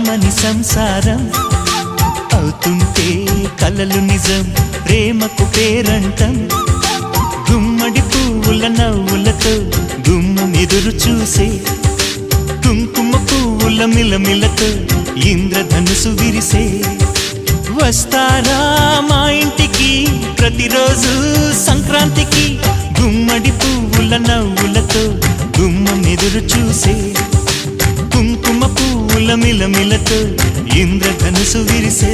కమ్మని సంసారం అవుతుంటే కలలు నిజం ప్రేమకు పేరంటం గుమ్మడి పువ్వుల నవ్వులతో గుమ్మం ఎదురు చూసే కుంకుమ పువ్వుల మిలమిలతో ఇంద్రధనుసు విరిసే వస్తారా మా ఇంటికి ప్రతిరోజు సంక్రాంతికి గుమ్మడి పువ్వుల నవ్వులతో గుమ్మం ఎదురు చూసే కుంకుమ పువ్వుల మిలమిలతో ఇంద్రధనుసు విరిసే